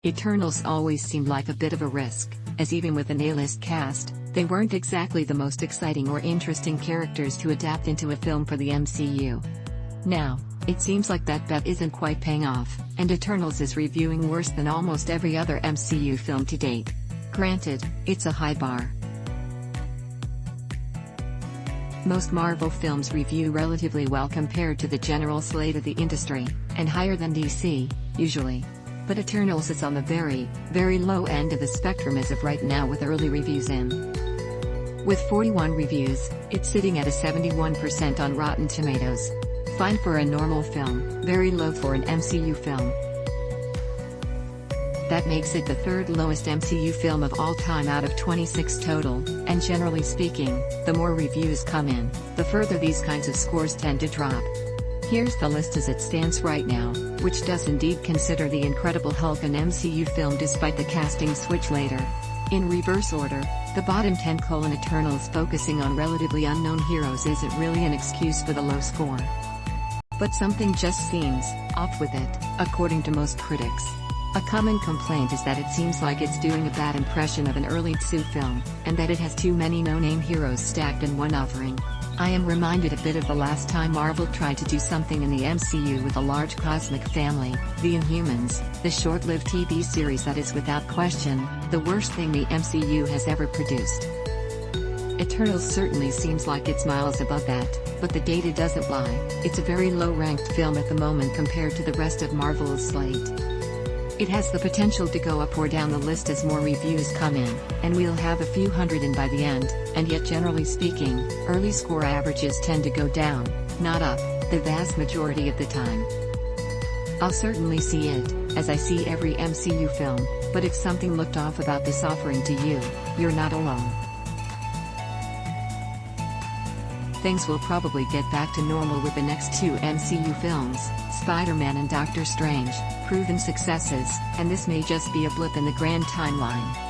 Eternals always seemed like a bit of a risk, as even with an A-list cast, they weren't exactly the most exciting or interesting characters to adapt into a film for the MCU. Now, it seems like that bet isn't quite paying off, and Eternals is reviewing worse than almost every other MCU film to date. Granted, it's a high bar. Most Marvel films review relatively well compared to the general slate of the industry, and higher than DC, usually. But Eternals is on the very, very low end of the spectrum as of right now with early reviews in. With 41 reviews, it's sitting at a 71% on Rotten Tomatoes. Fine for a normal film, very low for an MCU film. That makes it the third lowest MCU film of all time out of 26 total, and generally speaking, the more reviews come in, the further these kinds of scores tend to drop. Here's the list as it stands right now, which does indeed consider The Incredible Hulk an MCU film despite the casting switch later. In reverse order, the bottom 10 : Eternals focusing on relatively unknown heroes isn't really an excuse for the low score. But something just seems off with it, according to most critics. A common complaint is that it seems like it's doing a bad impression of an early MCU film, and that it has too many no-name heroes stacked in one offering. I am reminded a bit of the last time Marvel tried to do something in the MCU with a large cosmic family, The Inhumans, the short-lived TV series that is without question, the worst thing the MCU has ever produced. Eternals certainly seems like it's miles above that, but the data doesn't lie, it's a very low-ranked film at the moment compared to the rest of Marvel's slate. It has the potential to go up or down the list as more reviews come in, and we'll have a few hundred in by the end, and yet generally speaking, early score averages tend to go down, not up, the vast majority of the time. I'll certainly see it, as I see every MCU film, but if something looked off about this offering to you, you're not alone. Things will probably get back to normal with the next two MCU films, Spider-Man and Doctor Strange, proven successes, and this may just be a blip in the grand timeline.